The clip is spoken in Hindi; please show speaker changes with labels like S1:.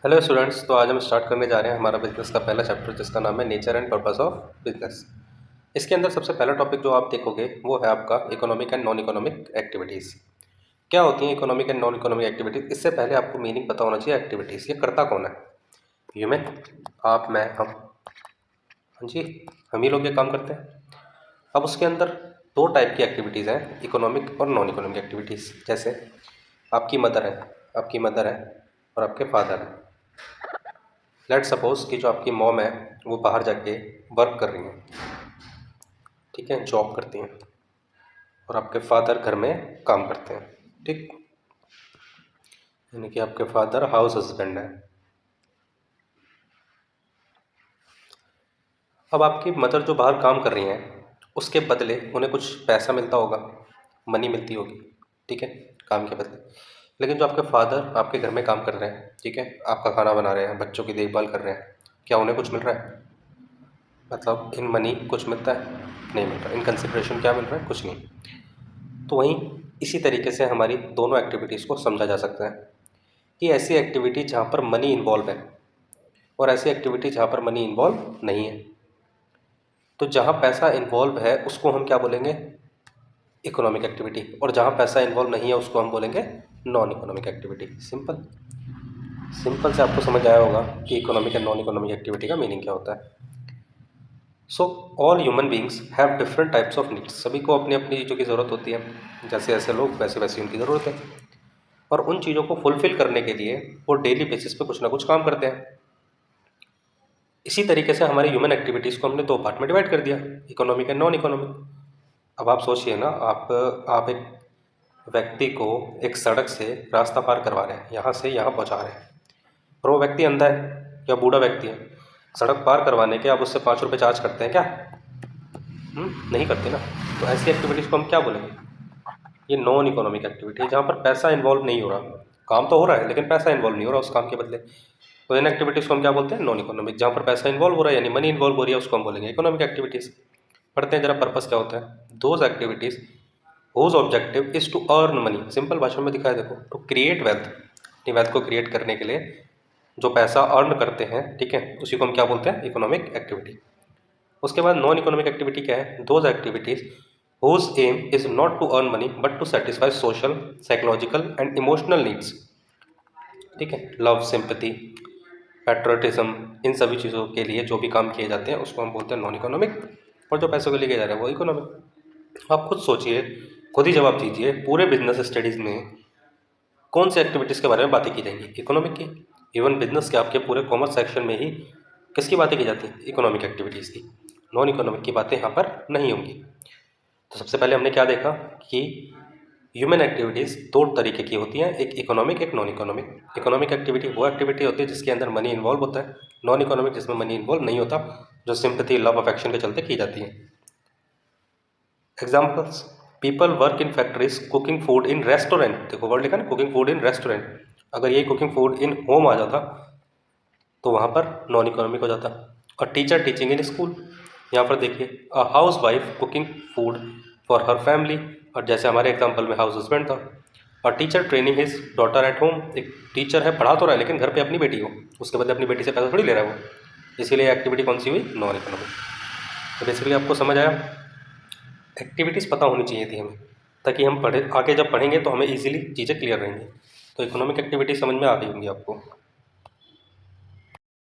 S1: हेलो स्टूडेंट्स, तो आज हम स्टार्ट करने जा रहे हैं हमारा बिजनेस का पहला चैप्टर जिसका नाम है nature and purpose of business. इसके अंदर सबसे पहला टॉपिक जो आप देखोगे वो है आपका economic and non economic activities. क्या होती हैं economic and non economic activities? इससे पहले आपको मीनिंग पता होना चाहिए एक्टिविटीज़, ये करता कौन है? ह्यूमन, आप, मैं, हम। हाँ जी, हम ही लोग ये काम करते हैं। अब उसके अंदर दो टाइप की एक्टिविटीज़ हैं, इकोनॉमिक और नॉन इकोनॉमिक एक्टिविटीज़। जैसे आपकी मदर है, आपकी मदर है और आपके फादर है। लेट सपोज कि जो आपकी मॉम है वो बाहर जाके वर्क कर रही हैं, ठीक है, जॉब करती हैं, और आपके फादर घर में काम करते हैं, ठीक। यानी कि आपके फादर हाउस हस्बैंड है। अब आपकी मदर जो बाहर काम कर रही हैं उसके बदले उन्हें कुछ पैसा मिलता होगा, मनी मिलती होगी, ठीक है, काम के बदले। लेकिन जो आपके फादर आपके घर में काम कर रहे हैं, ठीक है, आपका खाना बना रहे हैं, बच्चों की देखभाल कर रहे हैं, क्या उन्हें कुछ मिल रहा है? मतलब इन मनी कुछ मिलता है? नहीं मिल रहा। इन कंसिडरेशन क्या मिल रहा है? कुछ नहीं। तो वहीं इसी तरीके से हमारी दोनों एक्टिविटीज़ को समझा जा सकता है कि ऐसी एक्टिविटी जहाँ पर मनी इन्वॉल्व है और ऐसी एक्टिविटी जहाँ पर मनी इन्वॉल्व नहीं है। तो जहाँ पैसा इन्वॉल्व है उसको हम क्या बोलेंगे? इकोनॉमिक एक्टिविटी, और जहाँ पैसा इन्वॉल्व नहीं है उसको हम बोलेंगे non economic activity. Simple simple से आपको समझ आया होगा कि economic and non economic activity का मीनिंग क्या होता है। So all human beings have different types of needs. सभी को अपनी अपनी चीज़ों की ज़रूरत होती है, जैसे ऐसे लोग वैसे वैसी उनकी ज़रूरत है, और उन चीज़ों को फुलफ़िल करने के लिए वो डेली बेसिस पे कुछ ना कुछ काम करते हैं। इसी तरीके से हमारी ह्यूमन एक्टिविटीज़ को हमने दो पार्ट में डिवाइड कर दिया, इकोनॉमिक एंड नॉन इकोनॉमिक। अब आप सोचिए ना, आप एक व्यक्ति को एक सड़क से रास्ता पार करवा रहे हैं, यहाँ से यहाँ पहुँचा रहे हैं, और वो व्यक्ति अंधा है या बूढ़ा व्यक्ति है। सड़क पार करवाने के आप उससे 5 रुपये चार्ज करते हैं क्या? नहीं करते ना। तो ऐसी एक्टिविटीज़ को हम क्या बोलेंगे? ये नॉन इकोनॉमिक एक्टिविटी है, जहाँ पर पैसा इन्वॉल्व नहीं हो रहा। काम तो हो रहा है लेकिन पैसा इन्वॉल्व नहीं हो रहा उस काम के बदले। तो इन एक्टिविटीज़ को हम क्या बोलते हैं? Non economic. जहाँ पर पैसा इन्वॉल्व हो रहा है यानी मनी इन्वॉल्व हो रही है उसको हम बोलेंगे इकोनॉमिक एक्टिविटीज़। पढ़ते हैं जरा पर्पस क्या होता है। Those activities whose objective is to earn money. Simple भाषा में दिखाया देखो, टू क्रिएट वेल्थ। अपनी वेल्थ को क्रिएट करने के लिए जो पैसा अर्न करते हैं, ठीक है, उसी को हम क्या बोलते हैं? Economic activity. उसके बाद नॉन इकोनॉमिक एक्टिविटी क्या है? Those activities whose aim is not to earn money but to satisfy social, psychological and emotional needs। ठीक है, लव, सिंपैथी, पैट्रियटिज्म, इन सभी चीज़ों के लिए जो भी काम किए जाते हैं उसको हम बोलते हैं नॉन इकोनॉमिक, और जो पैसों के लिए किया जा रहा है वो इकोनॉमिक। आप खुद सोचिए, खुद ही जवाब दीजिए, पूरे बिजनेस स्टडीज़ में कौन सी एक्टिविटीज़ के बारे में बातें की जाएंगी? इकोनॉमिक की। इवन बिजनेस के आपके पूरे कॉमर्स सेक्शन में ही किसकी बातें की जाती हैं? इकोनॉमिक एक्टिविटीज़ की। नॉन इकोनॉमिक की बातें यहाँ पर नहीं होंगी। तो सबसे पहले हमने क्या देखा कि ह्यूमन एक्टिविटीज़ दो तरीके की होती हैं, एक इकोनॉमिक, एक नॉन इकोनॉमिक। इकोनॉमिक एक्टिविटी वो एक्टिविटी होती है जिसके अंदर मनी इन्वॉल्व होता है, नॉन इकोनॉमिक जिसमें मनी इन्वॉल्व नहीं होता, जो सिंपैथी, लव, अफेक्शन के चलते की जाती है। Examples: people work in factories, cooking food in restaurant. देखो वर्ड लिखा ना, कुकिंग फूड इन रेस्टोरेंट। अगर ये कुकिंग फूड इन होम आ जाता तो वहाँ पर नॉन इकोनॉमिक हो जाता। और टीचर टीचिंग इन स्कूल, यहाँ पर देखिए, a house wife cooking food for her family, और जैसे हमारे एग्जाम्पल में हाउस हस्बैंड था। और teacher training his daughter at home, एक टीचर है, पढ़ा तो रहा है लेकिन घर पे अपनी बेटी को, उसके बदले अपनी बेटी से पैसा थोड़ी ले रहा है वो, इसीलिए एक्टिविटी कौन सी हुई? Non economic. तो बेसिकली आपको समझ आया, एक्टिविटीज़ पता होनी चाहिए थी हमें, ताकि हम पढ़े आगे जब पढ़ेंगे तो हमें ईजिली चीज़ें क्लियर रहेंगी। तो इकोनॉमिक एक्टिविटी समझ में आ गई होंगी आपको।